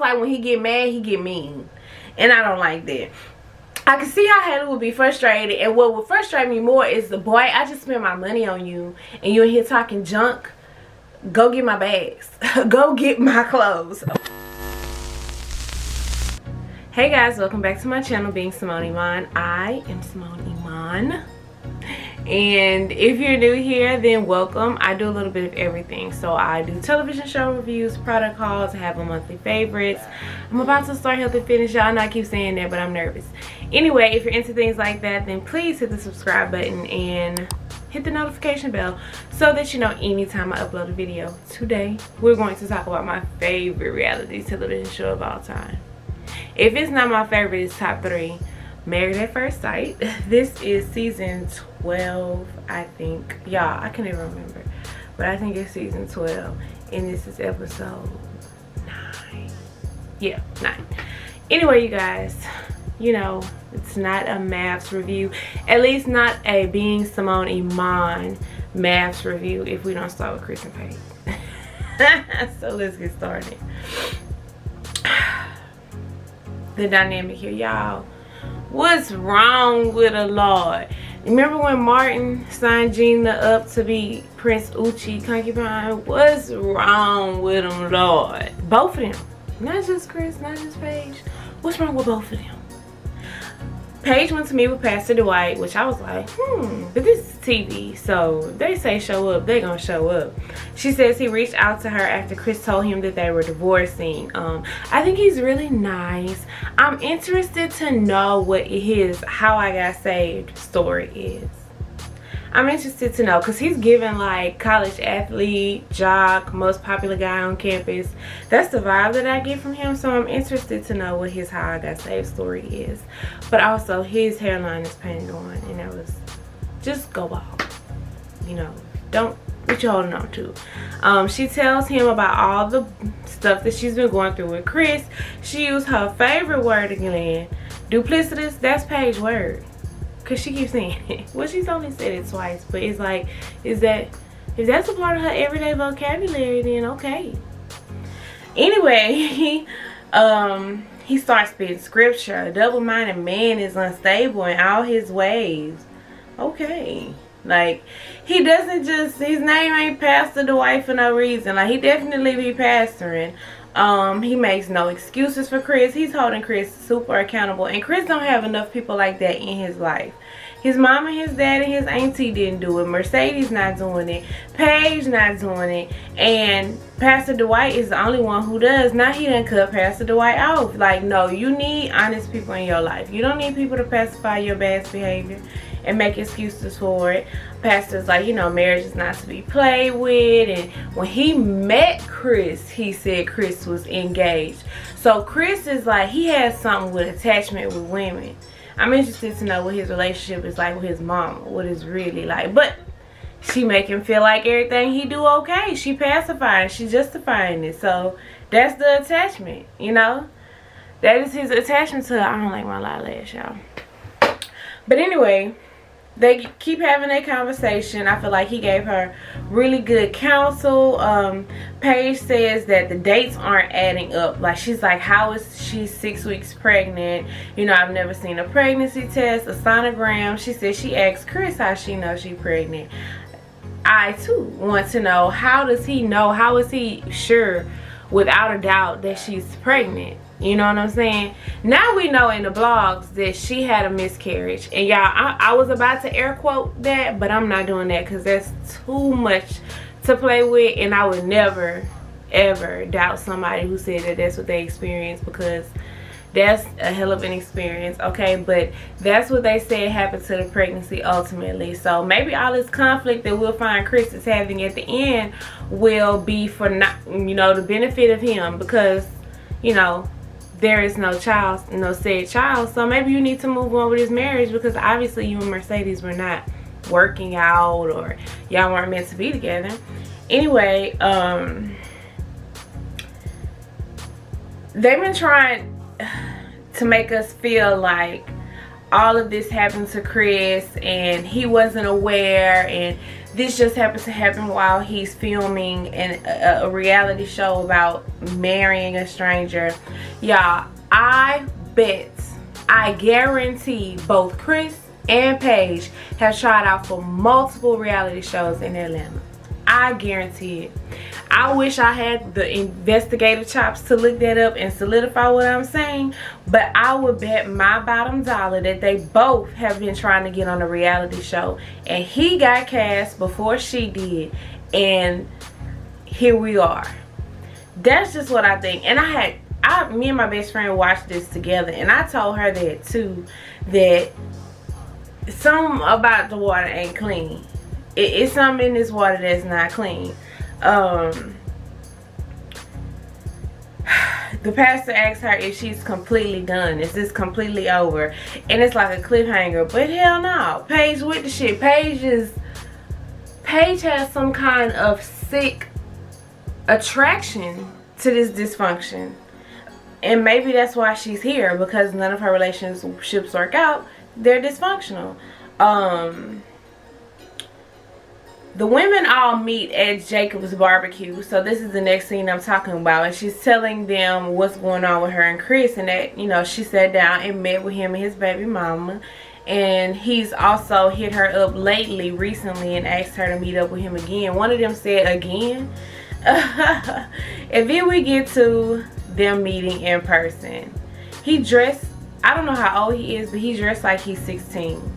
like when he get mad, he get mean. And I don't like that. I can see how Haley would be frustrated. And what would frustrate me more is the boy, I just spent my money on you. And you in here talking junk. Go get my bags. Go get my clothes. Hey guys, welcome back to my channel, being Simone Iman. I am Simone Iman. And if you're new here, then welcome. I do a little bit of everything. So I do television show reviews, product hauls, I have a monthly favorites. I'm about to start Healthy Fitness. Y'all know I keep saying that, but I'm nervous. Anyway, if you're into things like that, then please hit the subscribe button and hit the notification bell so that you know anytime I upload a video. Today, we're going to talk about my favorite reality television show of all time. If it's not my favorite, it's top 3. Married at First Sight. This is season 12, I think. Y'all, I can't even remember. But I think it's season 12. And this is episode 9. Yeah, 9. Anyway, you guys, you know, it's not a maths review. At least not a Being Simone Iman maths review if we don't start with Chris and Paige. So let's get started. The dynamic here, y'all. What's wrong with a Lord? Remember when Martin signed Gina up to be Prince Uchi concubine? What's wrong with them, Lord? Both of them. Not just Chris, not just Paige. What's wrong with both of them? Paige went to meet with Pastor Dwight, which I was like, but this is TV, so if they say show up, they gonna show up. She says he reached out to her after Chris told him that they were divorcing. I think he's really nice. I'm interested to know what his How I Got Saved story is. I'm interested to know because he's given like college athlete, jock, most popular guy on campus. That's the vibe that I get from him. So I'm interested to know what his How I Got Saved story is. But also his hairline is painted on, and that was just go bald. You know, don't what you holding on to. She tells him about all the stuff that she's been going through with Chris. She used her favorite word again, duplicitous. That's Paige's word. Cause she keeps saying it. Well, she's only said it twice, but it's like, if that's a part of her everyday vocabulary, then okay. Anyway, he starts spitting scripture. A double-minded man is unstable in all his ways. Okay. Like, he doesn't just, his name ain't Pastor Dwight for no reason. Like, he definitely be pastoring. He makes no excuses for Chris. He's holding Chris super accountable. And Chris don't have enough people like that in his life. His mom and his dad and his auntie didn't do it. Mercedes not doing it. Paige not doing it. And Pastor Dwight is the only one who does. Now he done cut Pastor Dwight off. Like, no, you need honest people in your life. You don't need people to pacify your bad behavior and make excuses for it. Pastor's like, you know, marriage is not to be played with. And when he met Chris, he said Chris was engaged. So Chris is like, he has something with attachment with women. I'm interested to know what his relationship is like with his mama, what it's really like. But she make him feel like everything he do okay. She pacifying, she justifying it. So that's the attachment, you know. That is his attachment to her. I don't like my eyelash, y'all. But anyway, they keep having a conversation. I feel like he gave her really good counsel. Paige says that the dates aren't adding up. Like, she's like, how is she 6 weeks pregnant? You know, I've never seen a pregnancy test, a sonogram. She said she asked Chris how she knows she's pregnant. I too want to know, how does he know? How is he sure without a doubt that she's pregnant? You know what I'm saying? Now we know in the blogs that she had a miscarriage. And y'all, I was about to air quote that, but I'm not doing that because that's too much to play with. And I would never, ever doubt somebody who said that that's what they experienced, because that's a hell of an experience, okay? But that's what they said happened to the pregnancy ultimately. So maybe all this conflict that we'll find Chris is having at the end will be for, not, you know, the benefit of him, because, you know, there is no child, no said child. So maybe you need to move on with his marriage, because obviously you and Mercedes were not working out, or y'all weren't meant to be together. Anyway, they've been trying to make us feel like all of this happened to Chris and he wasn't aware, and this just happens to happen while he's filming a reality show about marrying a stranger. Y'all, I guarantee both Chris and Paige have tried out for multiple reality shows in Atlanta. I guarantee it. I wish I had the investigative chops to look that up and solidify what I'm saying, but I would bet my bottom dollar that they both have been trying to get on a reality show, and he got cast before she did, and here we are. That's just what I think. And me and my best friend watched this together, and I told her that too, that something about the water ain't clean. It's something in this water that's not clean. The pastor asked her if she's completely done. Is this completely over? And it's like a cliffhanger. But hell no. Paige with the shit. Paige has some kind of sick attraction to this dysfunction. And maybe that's why she's here, because none of her relationships work out. They're dysfunctional. The women all meet at Jacob's barbecue. So this is the next scene I'm talking about. And she's telling them what's going on with her and Chris. And that, you know, she sat down and met with him and his baby mama. And he's also hit her up recently and asked her to meet up with him again. One of them said again. And then we get to them meeting in person. He dressed, I don't know how old he is, but he dressed like he's 16.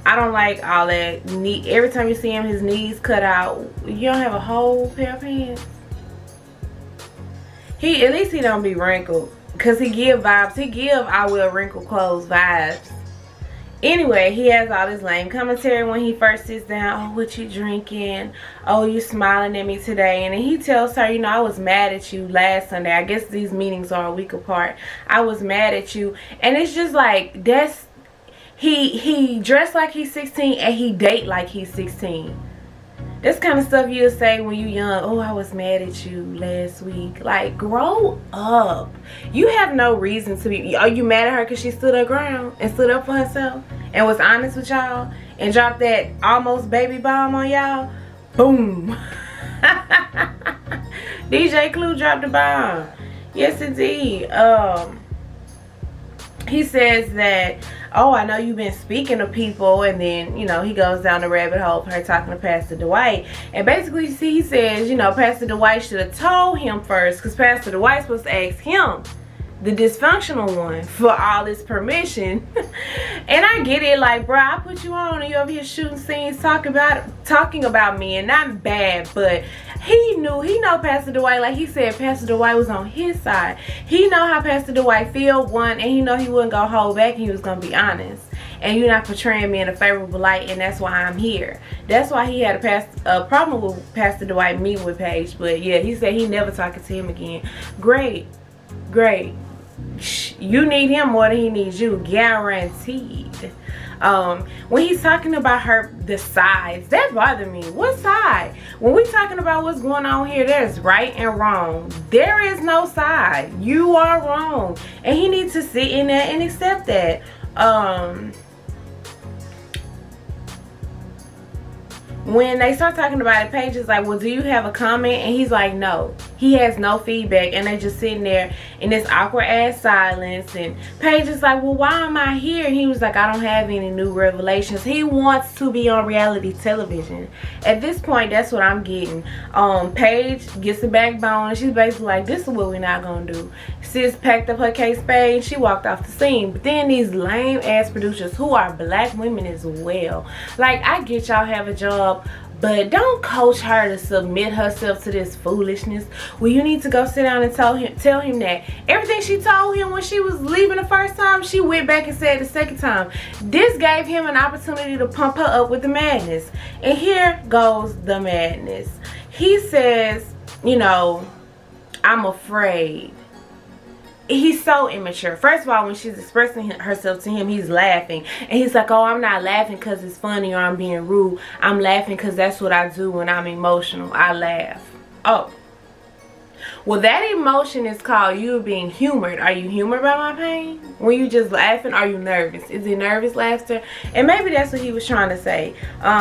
I don't like all that. Every time you see him, his knees cut out. You don't have a whole pair of pants. At least he don't be wrinkled, because he give vibes. He give I wear wrinkled clothes vibes. Anyway, he has all this lame commentary when he first sits down. Oh, what you drinking? Oh, you smiling at me today? And then he tells her, you know, I was mad at you last Sunday. I guess these meetings are a week apart. I was mad at you. And it's just like, that's, he dressed like he's 16 and he date like he's 16. That's kind of stuff you'll say when you young. Oh, I was mad at you last week. Like, grow up. You have no reason to be. Are you mad at her because she stood her ground and stood up for herself and was honest with y'all and dropped that almost baby bomb on y'all? Boom. DJ Clue dropped the bomb. Yes, indeed. He says that, oh, I know you've been speaking to people, and then, you know, he goes down the rabbit hole of her talking to Pastor Dwight. And basically, he says, you know, Pastor Dwight should have told him first, because Pastor Dwight's supposed to ask him, the dysfunctional one, for all this permission. And I get it, like, bro, I put you on and you over here shooting scenes talking about me, and not bad, but he know Pastor Dwight. Like he said, Pastor Dwight was on his side. He know how Pastor Dwight feel, one, and he know he wouldn't go hold back, and he was gonna be honest. And you're not portraying me in a favorable light, and that's why I'm here. That's why he had a problem with Pastor Dwight meeting with Paige. But yeah, he said he never talking to him again. Great. You need him more than he needs you, guaranteed. When he's talking about the sides, that bothered me. What side? When we talking about what's going on here, there's right and wrong. There is no side. You are wrong, and he needs to sit in there and accept that. When they start talking about it, Paige is like, well, do you have a comment? And he's like, no. He has no feedback, and they just sitting there in this awkward ass silence. And Paige is like, well, why am I here? And he was like, I don't have any new revelations. He wants to be on reality television. At this point, that's what I'm getting. Paige gets the backbone, and she's basically like, this is what we're not gonna do. Sis packed up her case spade, and she walked off the scene. But then these lame ass producers, who are black women as well, like, I get y'all have a job, but don't coach her to submit herself to this foolishness. Well, you need to go sit down and tell him that everything she told him when she was leaving the first time, she went back and said the second time. This gave him an opportunity to pump her up with the madness. And here goes the madness. He says, you know, I'm afraid. He's so immature. First of all, when she's expressing herself to him, he's laughing. And he's like, oh, I'm not laughing because it's funny or I'm being rude. I'm laughing because that's what I do when I'm emotional. I laugh. Oh. Well, that emotion is called you being humored. Are you humored by my pain? When you just laughing, are you nervous? Is it nervous laughter? And maybe that's what he was trying to say.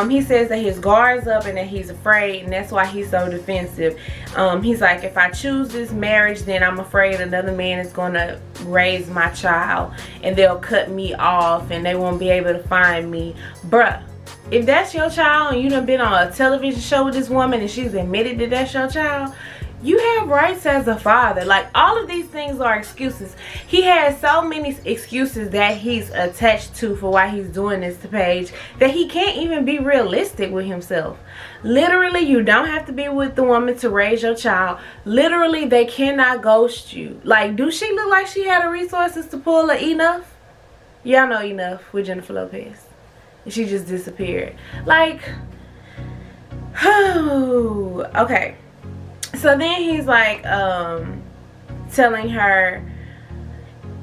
He says that his guard's up and that he's afraid, and that's why he's so defensive. He's like, if I choose this marriage, then I'm afraid another man is going to raise my child and they'll cut me off and they won't be able to find me. Bruh, if that's your child and you done been on a television show with this woman and she's admitted that that's your child, you have rights as a father. Like, all of these things are excuses. He has so many excuses that he's attached to for why he's doing this to Paige that he can't even be realistic with himself. Literally, you don't have to be with the woman to raise your child. Literally, they cannot ghost you. Like, do she look like she had the resources to pull a Enough? Y'all know Enough with Jennifer Lopez. She just disappeared. Like, okay. So then he's like telling her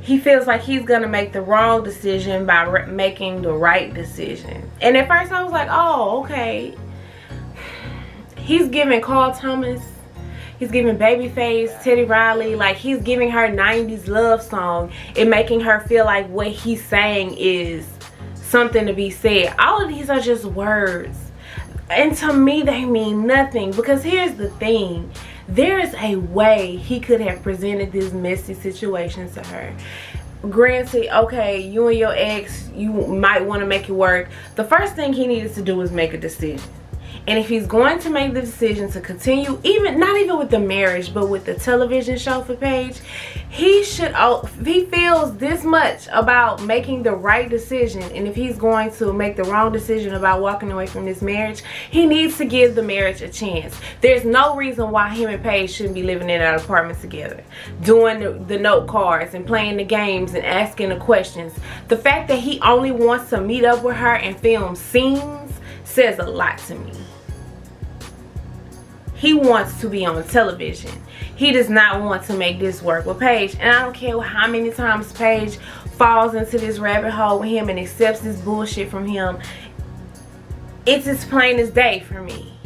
he feels like he's gonna make the wrong decision by making the right decision. And at first I was like, oh, okay. He's giving Carl Thomas, he's giving Babyface, Teddy Riley, like he's giving her 90s love song and making her feel like what he's saying is something to be said. All of these are just words, and to me they mean nothing, because here's the thing, there's a way he could have presented this messy situation to her. Granted, okay, you and your ex, you might want to make it work. The first thing he needed to do was make a decision. And if he's going to make the decision to continue, not even with the marriage, but with the television show for Paige, he should, if he feels this much about making the right decision, and if he's going to make the wrong decision about walking away from this marriage, he needs to give the marriage a chance. There's no reason why him and Paige shouldn't be living in an apartment together, doing the note cards and playing the games and asking the questions. The fact that he only wants to meet up with her and film scenes says a lot to me. He wants to be on television. He does not want to make this work with Paige. And I don't care how many times Paige falls into this rabbit hole with him and accepts this bullshit from him. It's as plain as day for me.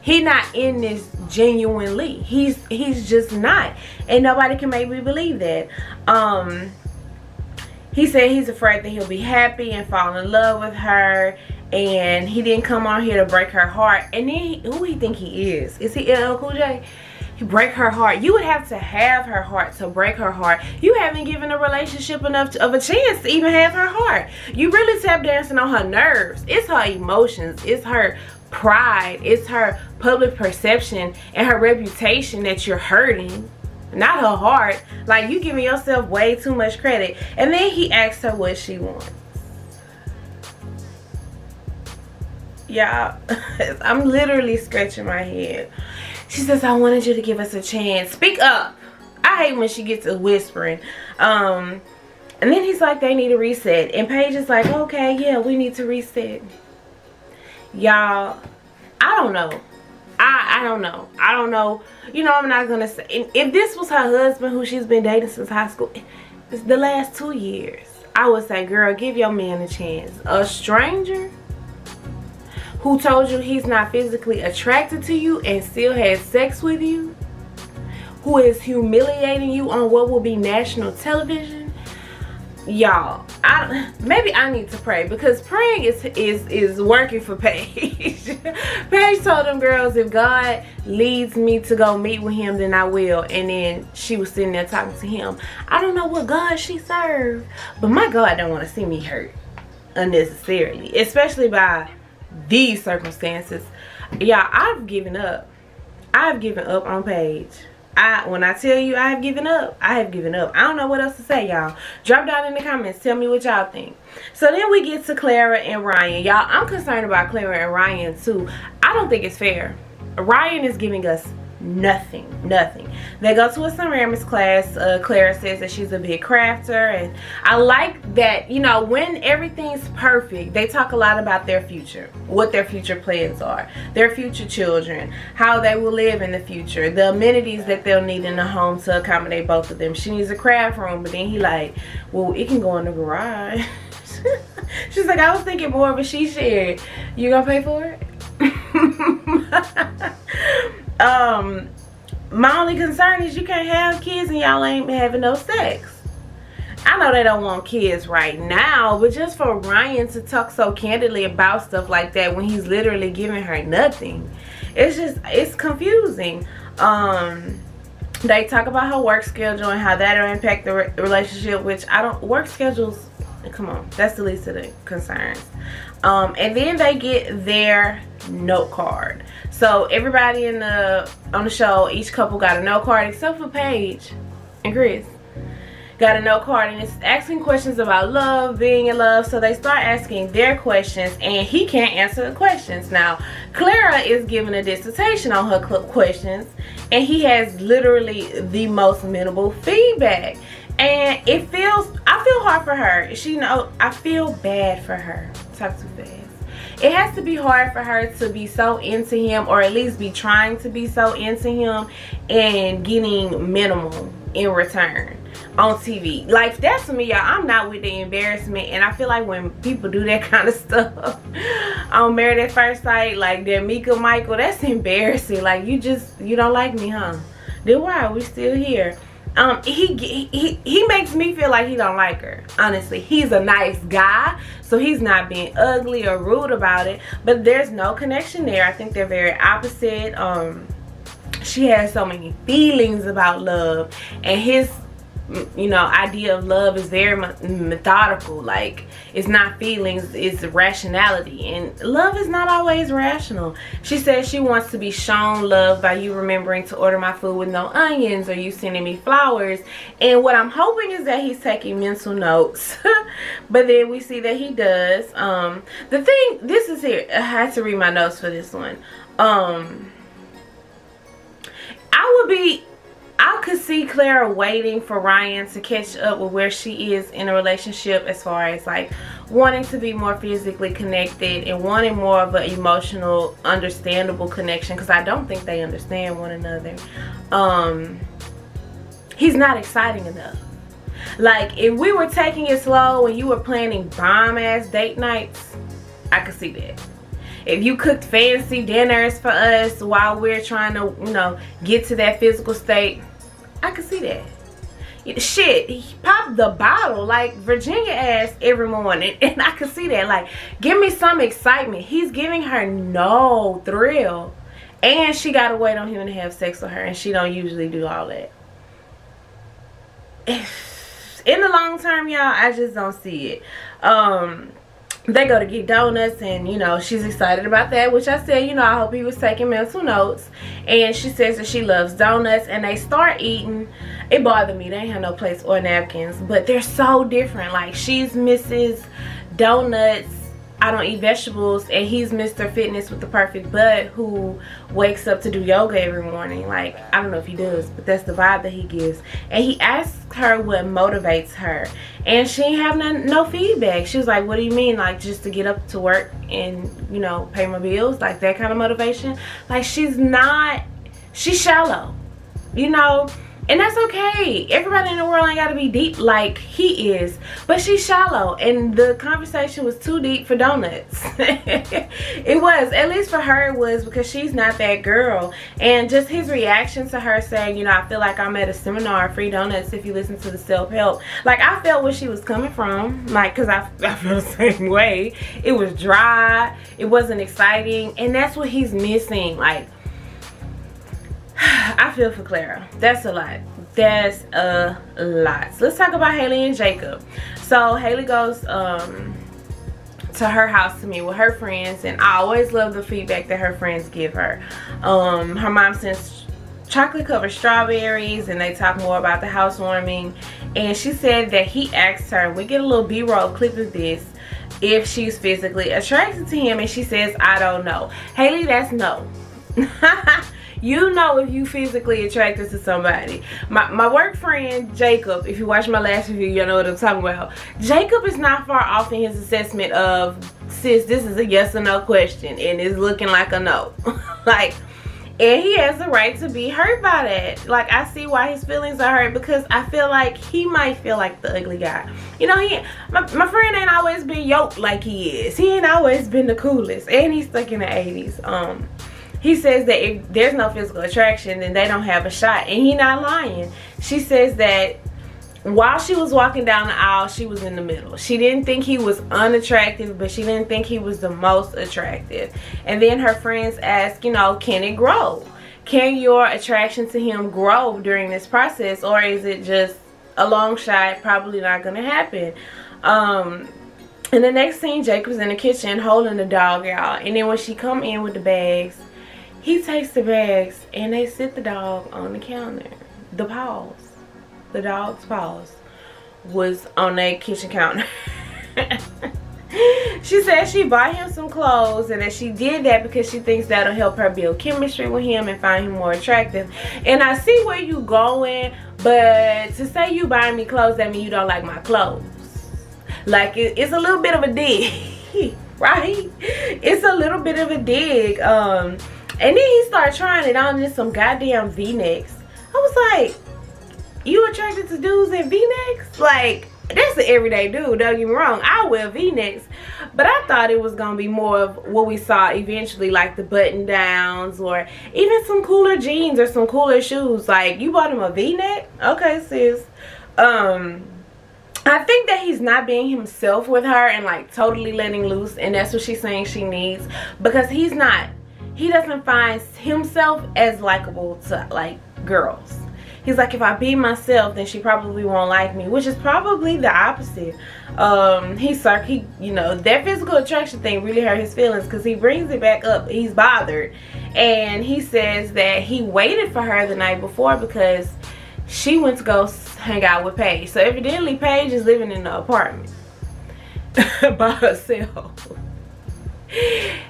He's not in this genuinely. He's just not. And nobody can make me believe that. He said he's afraid that he'll be happy and fall in love with her. And he didn't come on here to break her heart. And then who he think he is? Is he LL Cool J? He break her heart. You would have to have her heart to break her heart. You haven't given a relationship enough of a chance to even have her heart. You really tap dancing on her nerves. It's her emotions. It's her pride. It's her public perception and her reputation that you're hurting. Not her heart. Like, you giving yourself way too much credit. And then he asked her what she wants. Y'all, I'm literally scratching my head. She says, I wanted you to give us a chance. Speak up. I hate when she gets to whispering. And then he's like, they need a reset. And Paige is like, okay, yeah, we need to reset. Y'all, I don't know. I don't know. I don't know. You know, I'm not going to say. If this was her husband who she's been dating since high school, it's the last 2 years, I would say, girl, give your man a chance. A stranger who told you he's not physically attracted to you and still has sex with you, who is humiliating you on what will be national television, y'all, maybe I need to pray, because praying is working for Paige. Paige told them girls, if God leads me to go meet with him, then I will. And then she was sitting there talking to him. I don't know what God she served, but my God don't want to see me hurt unnecessarily, especially by these circumstances. Yeah, I've given up. I've given up on Paige. When I tell you I have given up, I have given up. I don't know what else to say, y'all. Drop down in the comments. Tell me what y'all think. So then we get to Clara and Ryan. Y'all, I'm concerned about Clara and Ryan too. I don't think it's fair. Ryan is giving us nothing. They go to a ceramics class. Clara says that she's a big crafter, and I like that, you know, when everything's perfect, they talk a lot about their future, what their future plans are, their future children, how they will live in the future, the amenities that they'll need in the home to accommodate both of them. She needs a craft room, but then he like, well, it can go in the garage. She's like, I was thinking more of a she shed. You gonna pay for it? my only concern is you can't have kids and y'all ain't having no sex. I know they don't want kids right now, but just for Ryan to talk so candidly about stuff like that when he's literally giving her nothing, it's confusing. They talk about her work schedule and how that'll impact the relationship, which work schedules, come on, that's the least of the concerns. And then they get their note card. So everybody on the show, each couple got a note card except for Paige and Chris. Got a note card, and it's asking questions about love, being in love. So they start asking their questions, and he can't answer the questions. Now, Clara is giving a dissertation on her questions, and he has literally the most minimal feedback. And I feel hard for her. I feel bad for her. Talk too fast. It has to be hard for her to be so into him, or at least be trying to be so into him, and getting minimal in return on TV. Like, that's for me, y'all. I'm not with the embarrassment, and I feel like when people do that kind of stuff on Married at First Sight, like that Mika Michael, that's embarrassing. Like, you don't like me, huh? Then why are we still here? He makes me feel like he don't like her. Honestly, he's a nice guy, so he's not being ugly or rude about it, but there's no connection there. I think they're very opposite. She has so many feelings about love, and his idea of love is very methodical. Like, it's not feelings, it's rationality, and love is not always rational. She says she wants to be shown love by you remembering to order my food with no onions, or you sending me flowers. And what I'm hoping is that he's taking mental notes. But then we see that he does. The thing, this is here, I had to read my notes for this one. I could see Clara waiting for Ryan to catch up with where she is in a relationship, as far as like wanting to be more physically connected and wanting more of an emotional, understandable connection, because I don't think they understand one another. He's not exciting enough. Like, if we were taking it slow and you were planning bomb-ass date nights, I could see that. If you cooked fancy dinners for us while we're trying to, get to that physical state, I could see that. Shit, he popped the bottle like Virginia ass every morning, and I could see that. Like, give me some excitement. He's giving her no thrill, and she gotta wait on him to have sex with her, and she don't usually do all that. In the long term, y'all, I just don't see it. They go to get donuts, and she's excited about that, which I said, I hope he was taking mental notes. And she says that she loves donuts, and they start eating. It bothered me, they ain't have no plates or napkins, but they're so different. Like, she's Mrs. Donuts, I don't eat vegetables, and he's Mr. Fitness with the perfect butt who wakes up to do yoga every morning. Like, I don't know if he does, but that's the vibe that he gives. And he asks her what motivates her, and she ain't have no feedback. She was like, what do you mean? Like, just to get up to work and pay my bills? Like, that kind of motivation? Like, she's shallow, and that's okay. Everybody in the world ain't gotta be deep like he is, but she's shallow, and the conversation was too deep for donuts. It was, at least for her it was, because she's not that girl. And just his reaction to her saying, I feel like I'm at a seminar, free donuts if you listen to the self-help. Like, I felt where she was coming from, like, because I feel the same way. It was dry, it wasn't exciting, and that's what he's missing. Like, I feel for Clara. That's a lot. That's a lot. So let's talk about Haley and Jacob. So Haley goes to her house to meet with her friends, and I always love the feedback that her friends give her. Her mom sends chocolate covered strawberries, and they talk more about the housewarming. And she said that he asked her, and we get a little B-roll clip of this, if she's physically attracted to him, and she says, I don't know. Haley, that's no. You know if you physically attracted to somebody. My work friend Jacob, if you watch my last review, you know what I'm talking about. Jacob is not far off in his assessment of, sis, this is a yes or no question, and it's looking like a no. Like, and he has the right to be hurt by that. Like, I see why his feelings are hurt, because I feel like he might feel like the ugly guy. My friend ain't always been yoked like he is. He ain't always been the coolest, and he's stuck in the 80s. he says that if there's no physical attraction, then they don't have a shot. And he not lying. She says that while she was walking down the aisle, she was in the middle. She didn't think he was unattractive, but she didn't think he was the most attractive. And then her friends asked, you know, can it grow? Can your attraction to him grow during this process? Or is it just a long shot, probably not going to happen? In the next scene, Jacob's in the kitchen holding the dog, y'all. And then when she come in with the bags, he takes the bags and they sit the dog on the counter. The paws. The dog's paws was on that kitchen counter. She said she bought him some clothes and that she did that because she thinks that'll help her build chemistry with him and find him more attractive. And I see where you going, but to say you buying me clothes, that means you don't like my clothes. Like, it's a little bit of a dig, right? It's a little bit of a dig. And then he started trying it on in some goddamn V-necks. I was like, you attracted to dudes in V-necks? Like, that's an everyday dude, don't get me wrong. I wear V-necks, but I thought it was gonna be more of what we saw eventually, like the button downs or even some cooler jeans or some cooler shoes. Like, you bought him a V-neck? Okay, sis. I think that he's not being himself with her and like totally letting loose, and that's what she's saying she needs, because he doesn't find himself as likable to like girls. He's like, if I be myself, then she probably won't like me, which is probably the opposite. He, you know, that physical attraction thing really hurt his feelings because he brings it back up. He's bothered. And he says that he waited for her the night before because she went to go hang out with Paige. So evidently Paige is living in the apartment by herself.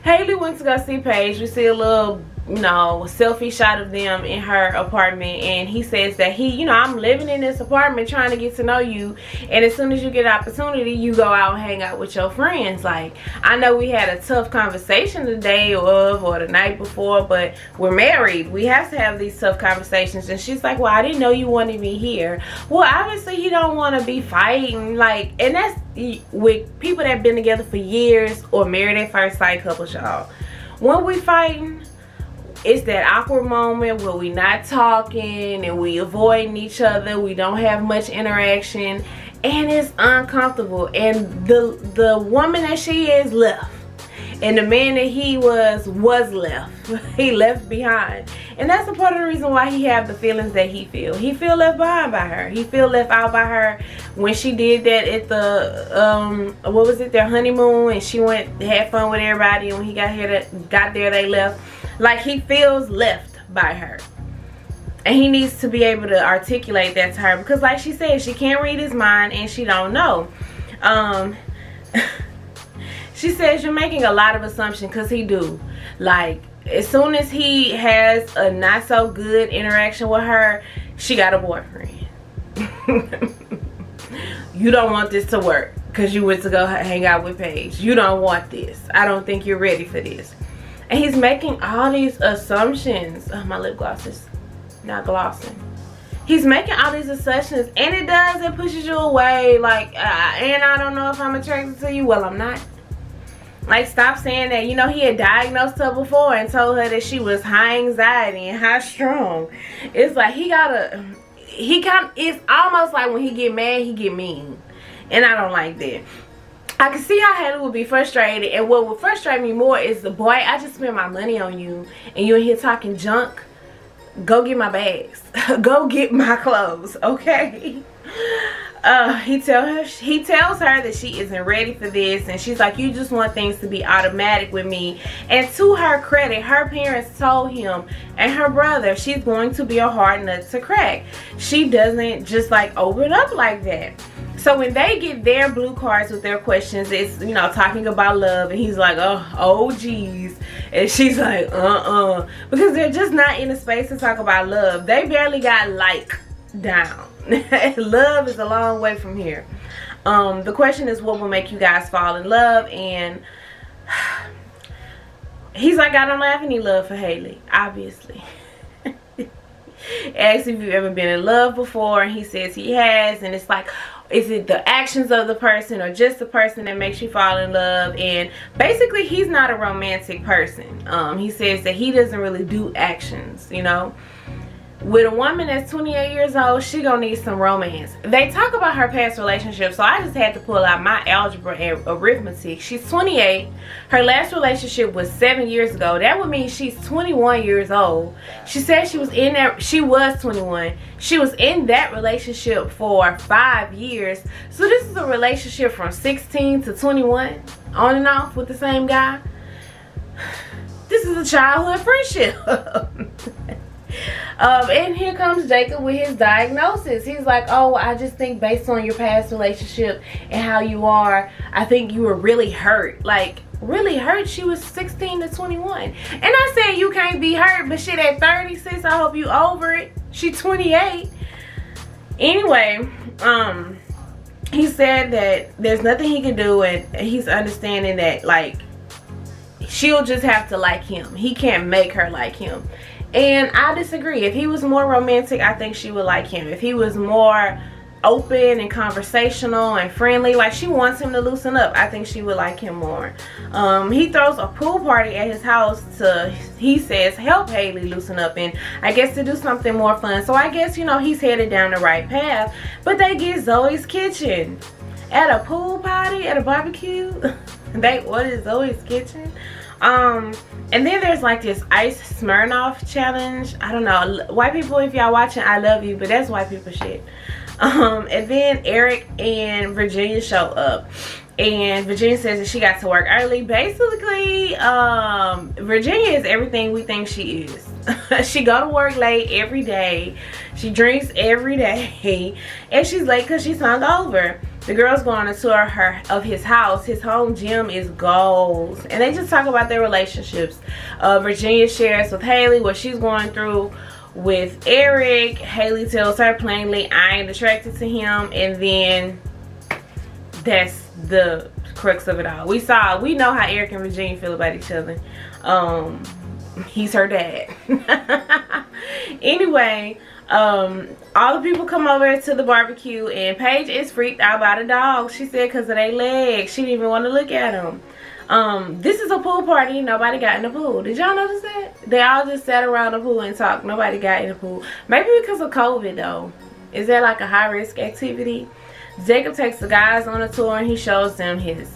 Haley went to go see Paige. We see a little, you know, selfie shot of them in her apartment, and he says that you know, I'm living in this apartment trying to get to know you, and as soon as you get an opportunity, you go out and hang out with your friends. Like, I know we had a tough conversation the day of or the night before, but we're married. We have to have these tough conversations. And she's like, well, I didn't know you wanted me here. Well, obviously you don't want to be fighting, like, and that's with people that have been together for years or married at first sight couples, y'all. When we fighting, it's that awkward moment where we not talking and we avoiding each other. We don't have much interaction and it's uncomfortable. And the woman that she is left, and the man that he was left. He left behind. And that's a part of the reason why he have the feelings that he feel. He feel left behind by her. He feel left out by her when she did that at the what was it, their honeymoon, and she went had fun with everybody, and when he got there they left. Like, he feels left by her. And he needs to be able to articulate that to her, because like she said, she can't read his mind and she don't know. She says you're making a lot of assumptions, because he do. Like, as soon as he has a not so good interaction with her, she got a boyfriend. You don't want this to work because you went to go hang out with Paige. You don't want this. I don't think you're ready for this. And he's making all these assumptions. Oh, my lip gloss is not glossing. He's making all these assumptions, and it pushes you away. Like, and I don't know if I'm attracted to you. Well, I'm not. Like, stop saying that. You know, he had diagnosed her before and told her that she was high anxiety and high strung. It's like it's almost like when he get mad, he get mean. And I don't like that. I can see how Haley would be frustrated, and what would frustrate me more is the boy, I just spent my money on you and you're in here talking junk. Go get my bags. Go get my clothes, okay? He tells her that she isn't ready for this, and she's like, you just want things to be automatic with me. And to her credit, her parents told him and her brother she's going to be a hard nut to crack. She doesn't just like open up like that. So when they get their blue cards with their questions, it's, you know, talking about love, and he's like, oh geez, and she's like, because they're just not in a space to talk about love. They barely got like down. Love is a long way from here. The question is, what will make you guys fall in love? And he's like, I don't have any love for Haley, obviously. Asks if you've ever been in love before, and he says he has, and it's like, Is it the actions of the person or just the person that makes you fall in love? And basically he's not a romantic person. He says that he doesn't really do actions, you know. With a woman that's 28 years old, she gonna need some romance. They talk about her past relationship, so I just had to pull out my algebra and arithmetic. She's 28. Her last relationship was 7 years ago. That would mean she's 21 years old. She said she was in that, she was 21. She was in that relationship for 5 years. So this is a relationship from 16 to 21, on and off with the same guy. This is a childhood friendship. And here comes Jacob with his diagnosis. He's like, oh, I just think based on your past relationship and how you are, I think you were really hurt. Like, really hurt? She was 16 to 21. And I said you can't be hurt, but shit, at 36, I hope you over it. She 28. Anyway, he said that there's nothing he can do, and he's understanding that, like, she'll just have to like him. He can't make her like him. And I disagree. If he was more romantic, I think she would like him. If he was more open and conversational and friendly, like she wants him to loosen up, I think she would like him more. He throws a pool party at his house to, he says, help Haley loosen up, and I guess to do something more fun. So I guess, you know, he's headed down the right path. But they get Zoe's kitchen at a pool party, at a barbecue. They ordered Zoe's kitchen. And then there's like this ice Smirnoff challenge. I don't know, white people, if y'all watching, I love you, but that's white people shit. And then Eric and Virginia show up, and Virginia says that she got to work early. Basically, Virginia is everything we think she is. She go to work late every day. She drinks every day, and she's late because she's hungover. The girls go on a tour of his house. His home gym is goals, and they just talk about their relationships. Virginia shares with Haley what she's going through with Eric. Haley tells her plainly, I ain't attracted to him, and then that's the crux of it all. We know how Eric and Virginia feel about each other. He's her dad. Anyway, all the people come over to the barbecue, and Paige is freaked out by the dog. She said because of their legs. She didn't even want to look at them. This is a pool party. Nobody got in the pool. Did y'all notice that? They all just sat around the pool and talked. Nobody got in the pool. Maybe because of COVID though. Is that like a high risk activity? Jacob takes the guys on a tour, and he shows them his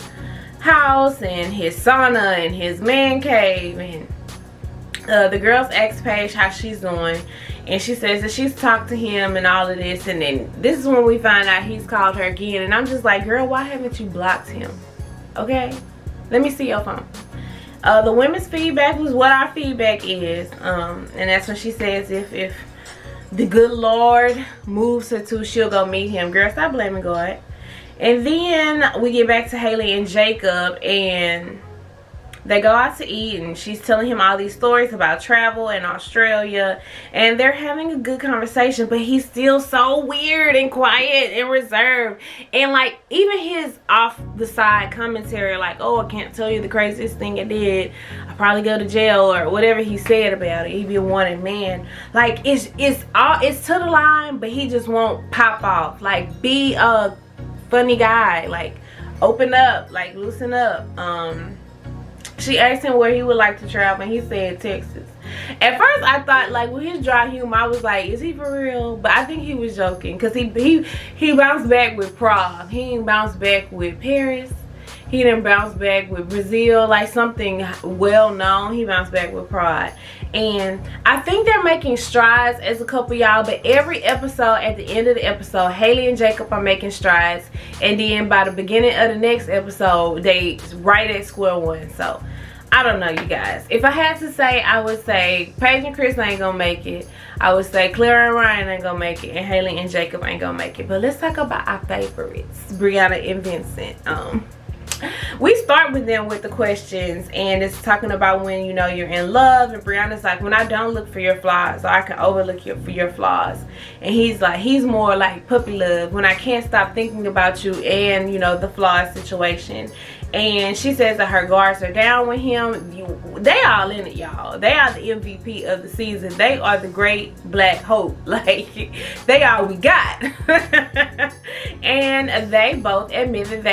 house and his sauna and his man cave. And the girls ask Paige how she's doing, and she says that she's talked to him and all of this. And then this is when we find out he's called her again, and I'm just like, girl, why haven't you blocked him? Okay, let me see your phone. The women's feedback was what our feedback is, and that's when she says if the good Lord moves her to, she'll go meet him. Girl, stop blaming God. And then we get back to Haley and Jacob, and they go out to eat, and she's telling him all these stories about travel in Australia, and they're having a good conversation, but he's still so weird and quiet and reserved. And like, even his off the side commentary, like, oh, I can't tell you the craziest thing I did, I probably go to jail, or whatever he said about it. He'd be a wanted man. Like, it's to the line, but he just won't pop off. Like, be a funny guy, like open up, like loosen up. She asked him where he would like to travel, and he said Texas. At first I thought, like, with his dry humor, I was like, is he for real? But I think he was joking, because he bounced back with Prague. He didn't bounce back with Paris. He didn't bounce back with Brazil, like something well known. He bounced back with Prague. And I think they're making strides as a couple, y'all. But every episode, at the end of the episode, Haley and Jacob are making strides. And then by the beginning of the next episode, they right at square one. So I don't know, you guys. If I had to say, I would say Paige and Chris ain't gonna make it. I would say Clara and Ryan ain't gonna make it, and Haley and Jacob ain't gonna make it. But let's talk about our favorites, Brianna and Vincent. We start with them with the questions, and it's talking about when, you know, you're in love. And Brianna's like, when I don't look for your flaws, so I can overlook your flaws. And he's like, he's more like puppy love, when I can't stop thinking about you and, you know, the flaws situation. and she says that her guards are down with him. They all in it, y'all. They are the MVP of the season. They are the great black hope. Like, they all we got. And they both admit that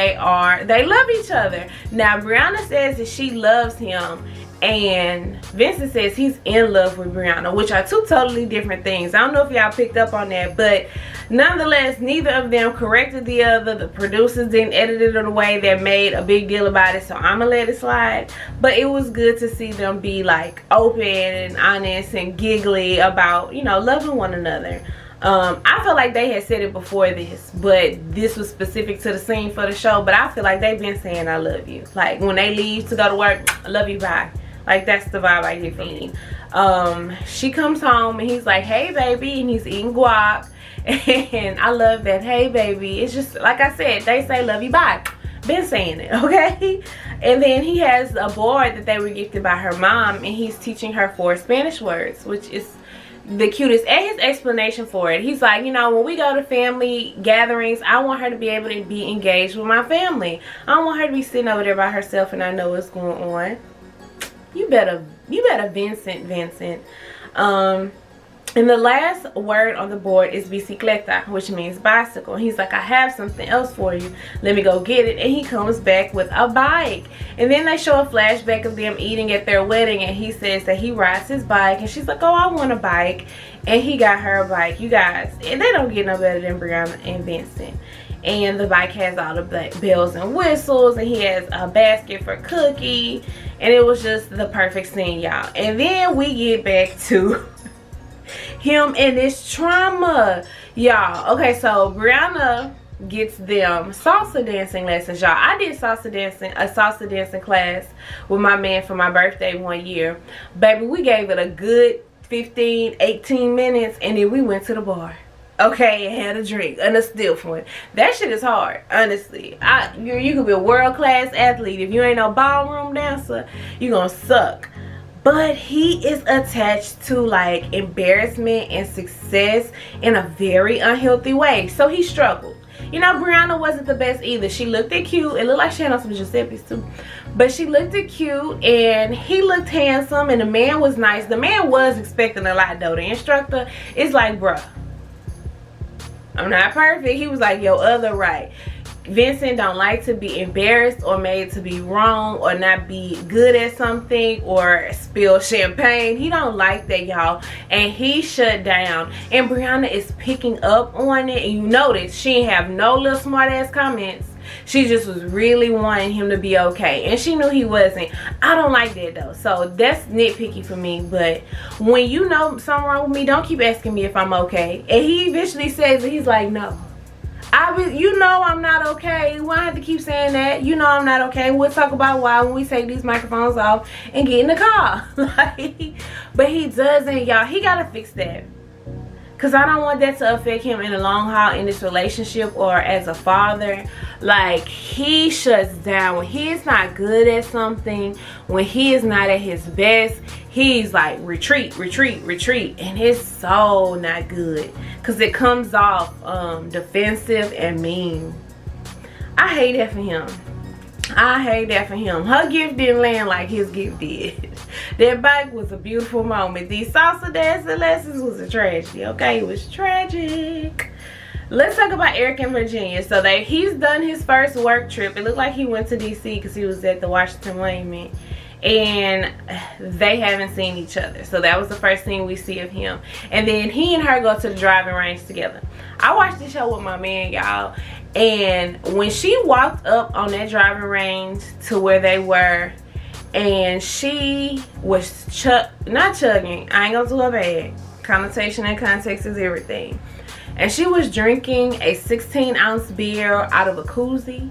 they love each other. Now, Brianna says that she loves him, and Vincent says he's in love with Brianna, which are two totally different things. I don't know if y'all picked up on that, but nonetheless, neither of them corrected the other. The producers didn't edit it in a way that made a big deal about it, so I'm gonna let it slide. But it was good to see them be like open and honest and giggly about, you know, loving one another. I feel like they had said it before this, but this was specific to the scene for the show. But I feel like they've been saying I love you. Like, when they leave to go to work, I love you, bye. Like, that's the vibe I get from him. She comes home and he's like, hey baby, and he's eating guac. And I love that, hey baby. It's just like I said, they say love you, bye. Been saying it, okay? And then he has a board that they were gifted by her mom, and he's teaching her 4 Spanish words, which is the cutest. And his explanation for it, he's like, you know, when we go to family gatherings, I want her to be able to be engaged with my family. I don't want her to be sitting over there by herself and I know what's going on. You better Vincent. And the last word on the board is bicicleta, which means bicycle. He's like, I have something else for you. Let me go get it. And he comes back with a bike. And then they show a flashback of them eating at their wedding. And he says that he rides his bike. And she's like, oh, I want a bike. And he got her a bike. You guys, and they don't get no better than Brianna and Vincent. And the bike has all the black bells and whistles. And he has a basket for Cookie. And it was just the perfect scene, y'all. And then we get back to him and this trauma, y'all. Okay, so Brianna gets them salsa dancing lessons, y'all. I did a salsa dancing class with my man for my birthday one year. Baby, we gave it a good 15-18 minutes, and then we went to the bar, okay, and had a drink and a stiff one. That shit is hard, honestly. You could be a world-class athlete. If you ain't no ballroom dancer, you gonna suck. But he is attached to like embarrassment and success in a very unhealthy way. So he struggled. You know, Brianna wasn't the best either. She looked cute. It looked like she had on some Giuseppe's too. But she looked cute and he looked handsome and the man was nice. The man was expecting a lot though. The instructor is like, bruh, I'm not perfect. He was like, yo, other right. Vincent don't like to be embarrassed or made to be wrong or not be good at something or spill champagne. He don't like that, y'all. And he shut down. And Brianna is picking up on it. And you notice she ain't have no little smart ass comments. She just was really wanting him to be okay. And she knew he wasn't. I don't like that though. So that's nitpicky for me. But when you know something wrong with me, don't keep asking me if I'm okay. And he eventually says it. He's like, no. You know I'm not okay. Why I have to keep saying that? You know I'm not okay. We'll talk about why when we take these microphones off and get in the car. Like, but he doesn't, y'all. He gotta fix that. Because I don't want that to affect him in the long haul in this relationship or as a father. Like, he shuts down. When he is not good at something, when he is not at his best, he's like, retreat, retreat, retreat. And it's so not good. Because it comes off defensive and mean. I hate that for him. I hate that for him. Her gift didn't land like his gift did. That bike was a beautiful moment. These salsa dancing lessons was a tragedy, okay? It was tragic. Let's talk about Eric and Virginia. So he's done his first work trip. It looked like he went to DC because he was at the Washington Monument. And they haven't seen each other. So that was the first thing we see of him. And then he and her go to the driving range together. I watched this show with my man, y'all. And when she walked up on that driving range to where they were, and she was not chugging, I ain't gonna do her bad. Connotation and context is everything. And she was drinking a 16-ounce beer out of a koozie.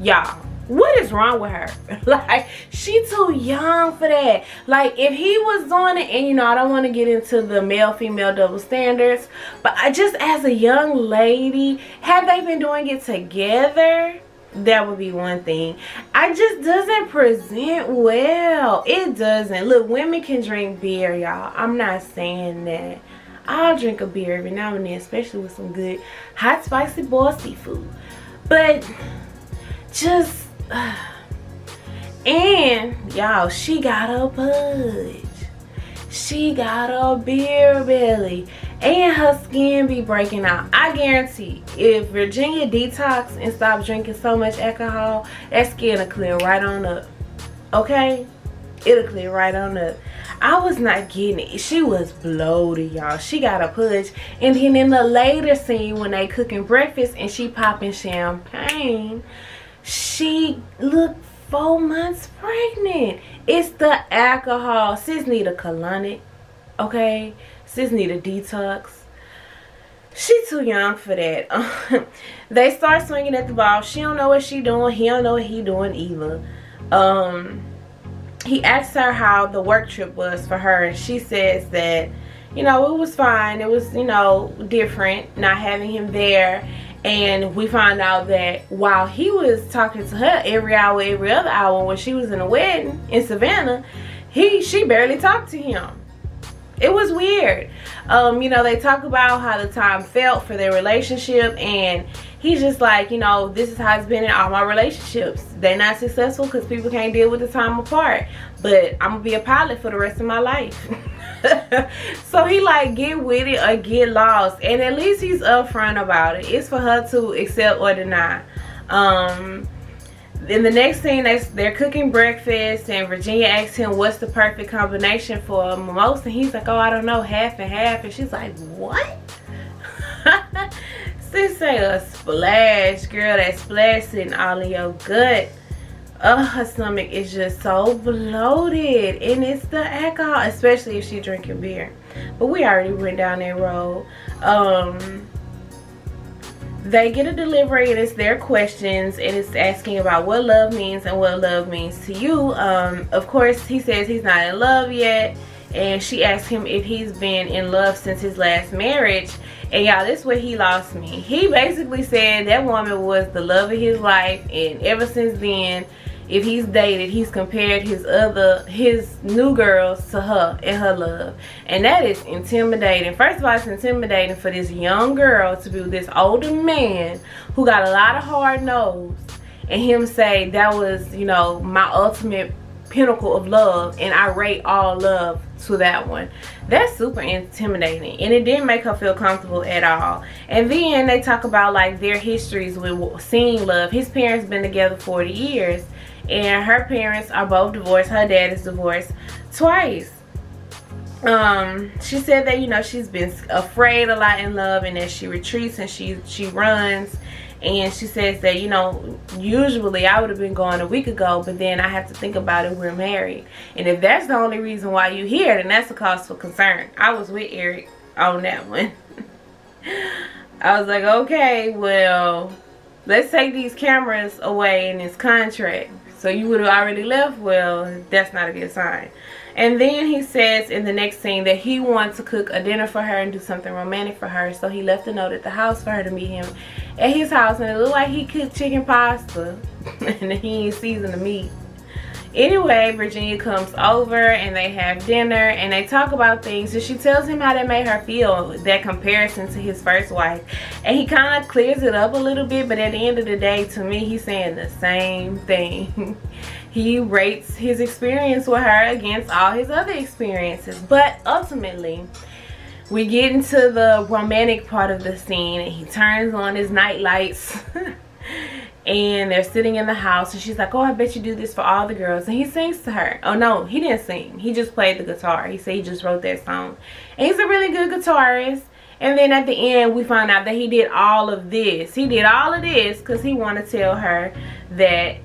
Y'all, what is wrong with her? Like, she too young for that. Like, if he was doing it, and you know, I don't want to get into the male-female double standards, but I just, as a young lady, had they been doing it together, that would be one thing. I just doesn't present well. It doesn't. Look, women can drink beer, y'all. I'm not saying that. I'll drink a beer every now and then, especially with some good hot spicy boiled seafood. But just And y'all, she got a pudge. She got a beer belly. And her skin be breaking out. I guarantee, if Virginia detox and stop drinking so much alcohol, that skin will clear right on up. Okay? It'll clear right on up. I was not getting it. She was bloated, y'all. She got a pudge. And then in the later scene, when they cooking breakfast and she popping champagne, she looked 4 months pregnant. It's the alcohol. Sis need a colonic. Okay? Sis need a detox. She too young for that. They start swinging at the ball. She don't know what she doing. He don't know what he doing either. He asked her how the work trip was for her, and she says that, you know, it was fine. It was, you know, different not having him there. And we found out that while he was talking to her every hour, every other hour when she was in a wedding in Savannah, she barely talked to him. It was weird. You know, they talk about how the time felt for their relationship, and he's just like, you know, this is how it's been in all my relationships. They're not successful because people can't deal with the time apart. But I'm gonna be a pilot for the rest of my life. So he like, get with it or get lost. And at least he's upfront about it. It's for her to accept or deny. In the next scene, they're cooking breakfast, and Virginia asks him what's the perfect combination for a mimosa. And he's like, oh, I don't know, half and half. And she's like, what? Sis say a splash, girl. That splash sitting all in your gut. Her stomach is just so bloated, and it's the alcohol, especially if she's drinking beer. But we already went down that road. They get a delivery, and it's their questions, and it's asking about what love means and what love means to you. Of course, he says he's not in love yet, and she asks him if he's been in love since his last marriage. And y'all, this is where he lost me. He basically said that woman was the love of his life, and ever since then, if he's dated, he's compared his new girls to her and her love. And that is intimidating. First of all, it's intimidating for this young girl to be with this older man who got a lot of hard nose, and him say that was, you know, my ultimate pinnacle of love, and I rate all love to that one. That's super intimidating, and it didn't make her feel comfortable at all. And then they talk about like their histories with seeing love. His parents been together 40 years, and her parents are both divorced. Her dad is divorced twice. She said that, you know, she's been afraid a lot in love, and that she retreats and she runs. And she says that, you know, usually I would have been gone a week ago, but then I have to think about it, we're married. And if that's the only reason why you're here, then that's a cause for concern. I was with Eric on that one. I was like, okay, well, let's take these cameras away in this contract. So you would have already left. Well, that's not a good sign. And then he says in the next scene that he wants to cook a dinner for her and do something romantic for her. So he left a note at the house for her to meet him at his house. And it looked like he cooked chicken pasta. And he ain't seasoned the meat. Anyway, Virginia comes over and they have dinner and they talk about things. And she tells him how that made her feel, that comparison to his first wife. And he kind of clears it up a little bit. But at the end of the day, to me, he's saying the same thing. He rates his experience with her against all his other experiences. But ultimately, we get into the romantic part of the scene, and he turns on his night lights. And they're sitting in the house, and she's like, oh, I bet you do this for all the girls. And he sings to her. Oh, no, he didn't sing. He just played the guitar. He said he just wrote that song. And he's a really good guitarist. And then at the end, we find out that he did all of this. He did all of this because he wanted to tell her that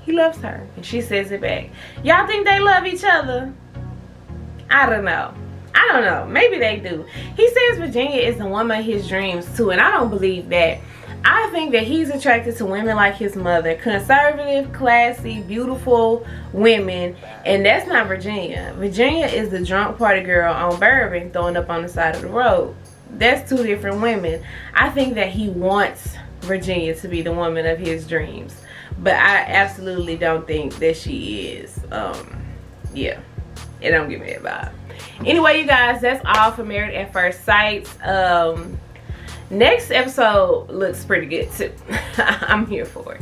he loves her, and she says it back. Y'all think they love each other? I don't know. I don't know. Maybe they do. He says Virginia is the woman of his dreams too, and I don't believe that. I think that he's attracted to women like his mother. Conservative, classy, beautiful women. And that's not Virginia. Virginia is the drunk party girl on bourbon throwing up on the side of the road. That's two different women. I think that he wants Virginia to be the woman of his dreams. But I absolutely don't think that she is. Yeah, it don't give me a vibe. Anyway, you guys, that's all for Married at First Sight. Next episode looks pretty good too. I'm here for it.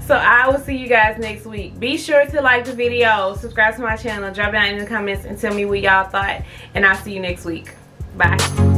So I will see you guys next week. Be sure to like the video, subscribe to my channel, drop down in the comments and tell me what y'all thought, and I'll see you next week. Bye.